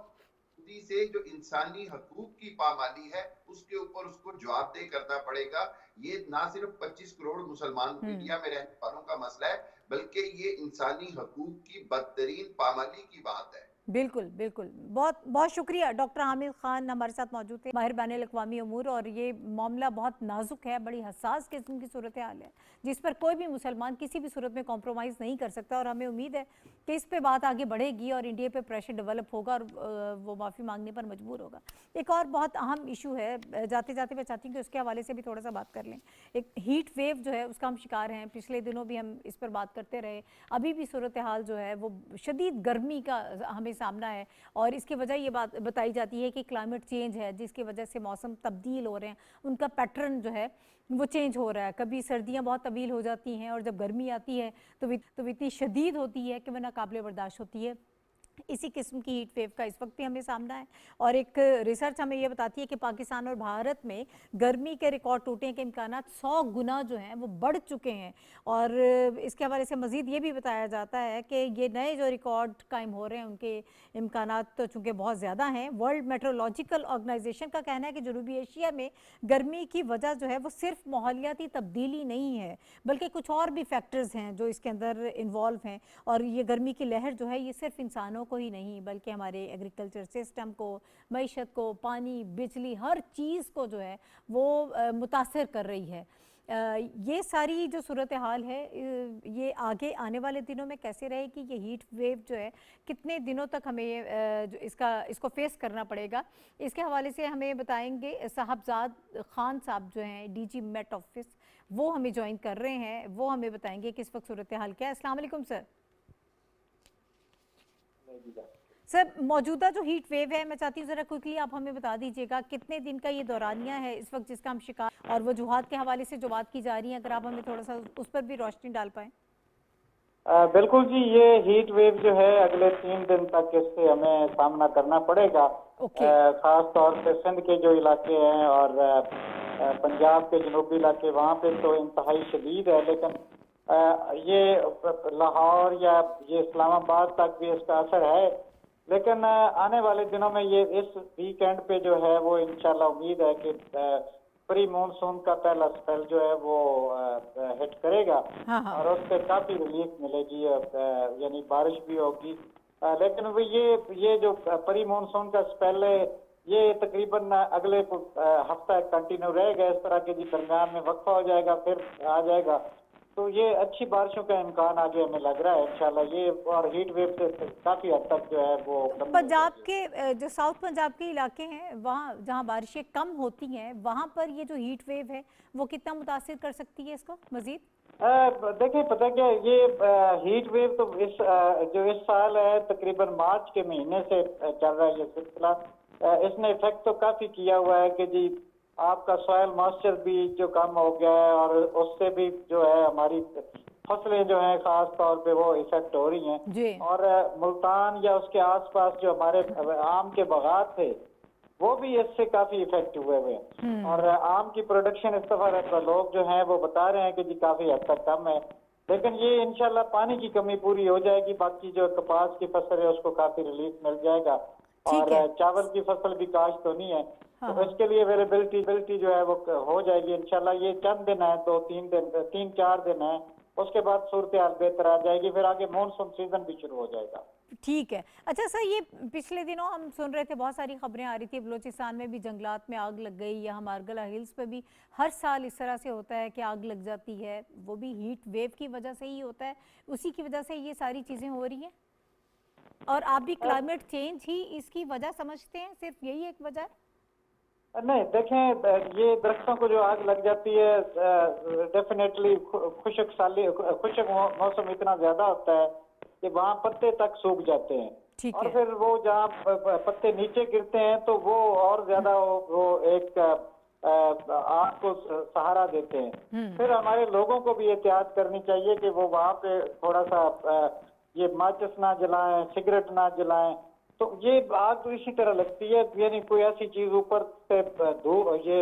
मोदी से जो इंसानी हकूक की पामाली है उसके ऊपर उसको जवाबदेह करना पड़ेगा। ये ना सिर्फ 25 करोड़ मुसलमान इंडिया में रहने वालों का मसला है बल्कि ये इंसानी हकूक की बदतरीन पामाली की बात है। बिल्कुल बिल्कुल। बहुत बहुत शुक्रिया डॉक्टर आमिर खान हमारे साथ मौजूद थे, माहिर बैनुल अक़वामी उमूर। और ये मामला बहुत नाजुक है, बड़ी हसास किस्म की सूरत हाल है जिस पर कोई भी मुसलमान किसी भी सूरत में कॉम्प्रोमाइज़ नहीं कर सकता। और हमें उम्मीद है कि इस पे बात आगे बढ़ेगी और इंडिया पे प्रेशर डेवलप होगा और वो माफ़ी मांगने पर मजबूर होगा। एक और बहुत अहम इशू है, जाते जाते मैं चाहती हूँ कि उसके हवाले से भी थोड़ा सा बात कर लें। एक हीट वेव जो है उसका हम शिकार हैं, पिछले दिनों भी हम इस पर बात करते रहे। अभी भी सूरत हाल जो है वो शदीद गर्मी का हमें सामना है और इसकी वजह ये बात बताई जाती है कि क्लाइमेट चेंज है, जिसकी वजह से मौसम तब्दील हो रहे हैं, उनका पैटर्न जो है वो चेंज हो रहा है। कभी सर्दियां बहुत तवील हो जाती हैं और जब गर्मी आती है तो वो इतनी शदीद होती है कि वह नाकाबिले बर्दाश्त होती है। इसी किस्म की हीट वेव का इस वक्त भी हमें सामना है और एक रिसर्च हमें ये बताती है कि पाकिस्तान और भारत में गर्मी के रिकॉर्ड टूटने के इम्कानात 100 गुना जो हैं वो बढ़ चुके हैं। और इसके हवाले से मज़ीद ये भी बताया जाता है कि ये नए जो रिकॉर्ड कायम हो रहे हैं उनके इम्कानात तो चूँकि बहुत ज़्यादा हैं। वर्ल्ड मेट्रोलॉजिकल ऑर्गेनाइजेशन का कहना है कि जनूबी एशिया में गर्मी की वजह जो है वो सिर्फ माहौलियाती तब्दीली नहीं है, बल्कि कुछ और भी फैक्टर्स हैं जो इसके अंदर इन्वॉल्व हैं। और ये गर्मी की लहर जो है ये सिर्फ इंसानों को ही नहीं बल्कि हमारे एग्रीकल्चर सिस्टम को, मईशत को, पानी, बिजली, हर चीज़ को जो है वो मुतासर कर रही है। ये सारी जो सूरत हाल है ये आगे आने वाले दिनों में कैसे रहेगी, ये हीट वेव जो है कितने दिनों तक हमें जो इसको फेस करना पड़ेगा, इसके हवाले से हमें बताएंगे साहबजाद खान साहब जो हैं डीजी मेट ऑफिस, वो हमें ज्वाइन कर रहे हैं। वो हमें बताएंगे कि इस वक्त सूरत हाल क्या है। अस्सलाम वालेकुम सर। सर, मौजूदा जो हीट वेव है मैं चाहती हूँ ज़रा क्विकली आप हमें बता दीजिएगा कितने दिन का ये दौरानिया है इस वक्त जिसका हम शिकार, और वजूहात के हवाले से जो बात की जा रही है अगर आप हमें थोड़ा सा उस पर भी रोशनी डाल पाएँ। बिल्कुल जी, ये हीट वेव जो है अगले 3 दिन तक इससे हमें सामना करना पड़ेगा। खास तौर पे सिंध के जो इलाके हैं और पंजाब के जनूबी इलाके वहाँ पे तो इंतहाई शदीद है, लेकिन ये लाहौर या ये इस्लामाबाद तक भी इसका असर है। लेकिन आने वाले दिनों में ये इस वीकेंड पे जो है वो इंशाल्लाह उम्मीद है कि प्री मानसून का पहला स्पेल जो है वो हिट करेगा। हाँ। और उससे काफी रिलीफ मिलेगी, यानी बारिश भी होगी। लेकिन वो ये जो प्री मानसून का स्पेल है ये तकरीबन अगले हफ्ता कंटिन्यू रहेगा। इस तरह के जी दरमियान में वक्फा हो जाएगा, फिर आ जाएगा। तो ये अच्छी बारिशों का इम्कान आगे हमें लग रहा है इंशाल्लाह। ये और हीट वेव से काफी हद तक जो है वो पंजाब के जो साउथ पंजाब के इलाके हैं वहाँ जहाँ बारिशें कम होती हैं वहाँ पर ये जो हीट वेव है वो कितना मुतासिर कर सकती है इसको मजीद? देखिए, पता क्या, ये हीट वेव तो जो इस साल है तकरीबन मार्च के महीने से चल रहा है ये सिलसिला। इसने इफेक्ट तो काफी किया हुआ है कि जी आपका सॉयल मॉइस्चर भी जो कम हो गया है और उससे भी जो है हमारी फसलें जो हैं खास तौर पे वो इफेक्ट हो रही हैं। और मुल्तान या उसके आसपास जो हमारे आम के बागात थे वो भी इससे काफी इफेक्ट हुए हैं। और आम की प्रोडक्शन इस दफा लोग जो हैं वो बता रहे हैं कि जी काफी हद तक कम है, लेकिन ये इंशाल्लाह पानी की कमी पूरी हो जाएगी। बाकी जो कपास की फसल है उसको काफी रिलीफ मिल जाएगा और चावल की फसल भी काश्त होनी है। हाँ। तो इसके लिए अवेलेबिलिटी जो है वो हो जाएगी इंशाल्लाह। ये चंद दिन है, 3-4 दिन है, उसके बाद सूरत हाल बेहतर आ जाएगी, फिर आगे मानसून सीजन भी शुरू हो जाएगा। ठीक है। अच्छा सर, ये पिछले दिनों हम सुन रहे थे, बहुत सारी खबरें आ रही थी, बलोचिस्तान में भी जंगलात में आग लग गई, या मारगला हिल्स पे भी हर साल इस तरह से होता है कि आग लग जाती है, वो भी हीट वेव की वजह से ही होता है। उसी की वजह से ये सारी चीज़ें हो रही हैं। और आप भी क्लाइमेट चेंज ही इसकी वजह समझते हैं, सिर्फ यही एक वजह है? नहीं, देखें, ये दरख्तों को जो आग लग जाती है डेफिनेटली खुशक मौसम इतना ज्यादा होता है कि वहाँ पत्ते तक सूख जाते हैं। और फिर वो जहाँ पत्ते नीचे गिरते हैं तो वो और ज्यादा वो एक आग को सहारा देते हैं। फिर हमारे लोगों को भी एहतियात करनी चाहिए कि वो वहाँ पे थोड़ा सा ये माचिस ना जलाएं, सिगरेट ना जलाएं। तो ये आग तो इसी तरह लगती है, यानी कोई ऐसी चीज ऊपर से ये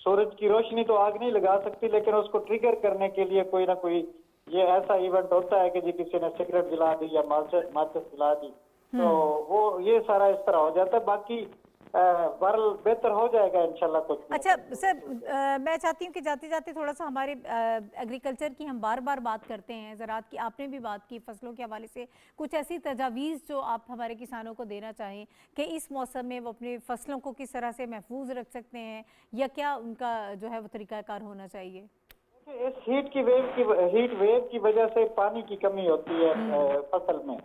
सूरज की रोशनी तो आग नहीं लगा सकती, लेकिन उसको ट्रिगर करने के लिए कोई ना कोई ये ऐसा इवेंट होता है कि जी किसी ने सिगरेट जला दी या माचिस जला दी, तो वो ये सारा इस तरह हो जाता है। बाकी बहरहाल बेहतर हो जाएगा इंशाल्लाह कुछ। अच्छा सर, मैं चाहती हूँ कि जाते जाते थोड़ा सा हमारे एग्रीकल्चर की हम बार बार बात करते हैं, ज़राअत की आपने भी बात की, फसलों के हवाले से कुछ ऐसी तजावीज़ जो आप हमारे किसानों को देना चाहें कि इस मौसम में वो अपनी फसलों को किस तरह से महफूज रख सकते हैं, या क्या उनका जो है वो तरीक़ाकार होना चाहिए? इस हीट वेव की वजह से पानी की कमी होती है फसल में,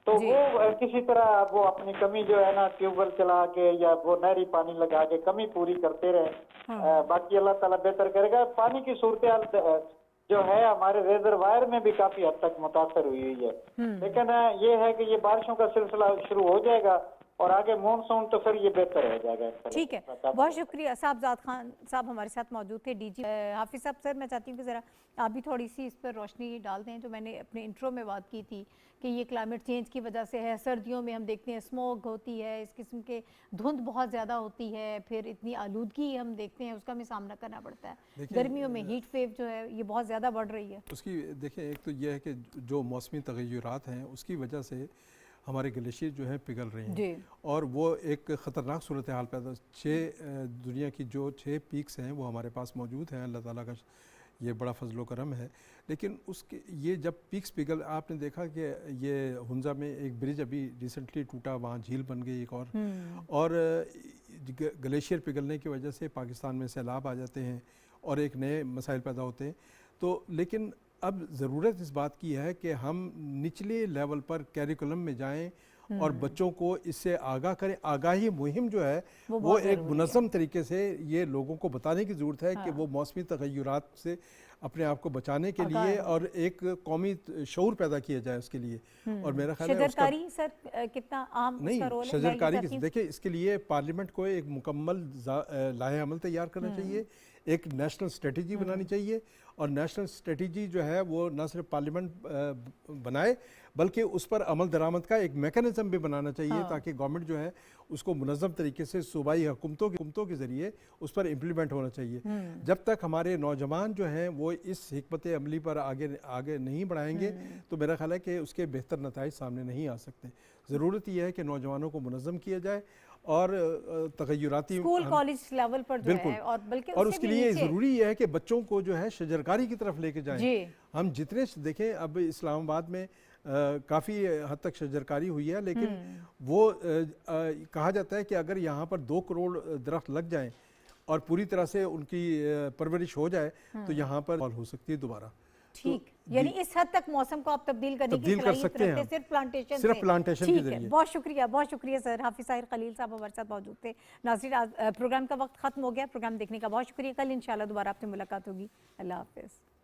तो वो किसी तरह वो अपनी कमी जो है ना ट्यूबवेल चला के या वो नहरी पानी लगा के कमी पूरी करते रहे। बाकी अल्लाह ताला बेहतर करेगा। पानी की सूरत जो है हमारे रिजर्वायर में भी काफी हद तक मुतासर हुई है। लेकिन ये है कि ये बारिशों का सिलसिला शुरू हो जाएगा और आगे मानसून तो फिर ये बेहतर हो जाएगा। ठीक है, बहुत शुक्रिया। साहबजाद खान साहब हमारे साथ मौजूद थे, डीजी हाफिज साहब। सर मैं चाहती हूँ कि ज़रा आप भी थोड़ी सी इस पर रोशनी डाल दें। जो मैंने अपने इंट्रो में बात की थी कि ये क्लाइमेट चेंज की वजह से है, सर्दियों में हम देखते हैं स्मोक होती है, इस किस्म के धुंध बहुत ज़्यादा होती है, फिर इतनी आलूदगी हम देखते हैं, उसका हमें सामना करना पड़ता है। गर्मियों में हीट वेव जो है ये बहुत ज़्यादा बढ़ रही है। उसकी देखिए, एक तो ये है कि जो मौसमी तगय्युरात हैं उसकी वजह से हमारे ग्लेशियर जो है पिघल रहे हैं और वो एक ख़तरनाक सूरत हाल पैदा। दुनिया की जो 6 पीक्स हैं वो हमारे पास मौजूद हैं, अल्लाह ताला का ये बड़ा फजल व करम है। लेकिन उसके ये जब पीक्स पिघल, आपने देखा कि ये हुंजा में एक ब्रिज अभी रिसेंटली टूटा, वहाँ झील बन गई एक और ग्लेशियर पिघलने की वजह से पाकिस्तान में सैलाब आ जाते हैं और एक नए मसाइल पैदा होते हैं। तो लेकिन अब ज़रूरत इस बात की है कि हम निचले लेवल पर कैरिकुलम में जाएं और बच्चों को इससे आगाह करें। आगाही मुहिम जो है वो एक मुनज़्ज़म तरीके से ये लोगों को बताने की ज़रूरत है कि वो मौसमी तगय्युरात से अपने आप को बचाने के लिए और एक कौमी शऊर पैदा किया जाए उसके लिए। और मेरा ख्याल है शजरकारी सर कितना अहम उसका रोल है? शजरकारी की देखिए, इसके लिए पार्लियामेंट को एक मुकम्मल लाहे अमल तैयार करना चाहिए, एक नेशनल स्ट्रेटजी बनानी चाहिए और नेशनल स्ट्रेटजी जो है वो न सिर्फ पार्लियामेंट बनाए बल्कि उस पर अमल दरामद का एक मेकनिज़म भी बनाना चाहिए ताकि गवर्नमेंट जो है उसको मुनज़्ज़म तरीके से सूबाई हुकूमतों के ज़रिए उस पर इम्प्लीमेंट होना चाहिए। जब तक हमारे नौजवान जो हैं वो इस हिकमत अमली पर आगे नहीं बढ़ाएंगे तो मेरा ख्याल है कि उसके बेहतर नताइज सामने नहीं आ सकते। ज़रूरत यह है कि नौजवानों को मुनज़्ज़म किया जाए और तगय्युराती स्कूल कॉलेज लेवल पर जो है और उसके लिए ज़रूरी है कि बच्चों को जो है शजरकारी की तरफ लेके जाएं। हम जितने देखें, अब इस्लामाबाद में काफ़ी हद तक शजरकारी हुई है, लेकिन वो कहा जाता है कि अगर यहाँ पर 2 करोड़ दरख्त लग जाएं और पूरी तरह से उनकी परवरिश हो जाए तो यहाँ पर हो सकती है दोबारा। ठीक, यानी इस हद तक मौसम को आप तब्दील करने की सकते हैं सिर्फ प्लांटेशन के जरिए। बहुत शुक्रिया सर। हाफिज ताहिर खलील साहब हमारे साथ मौजूद थे। नाज़रीन, प्रोग्राम का वक्त खत्म हो गया। प्रोग्राम देखने का बहुत शुक्रिया। कल इंशाल्लाह दोबारा आपसे मुलाकात होगी। अल्लाह हाफिज़।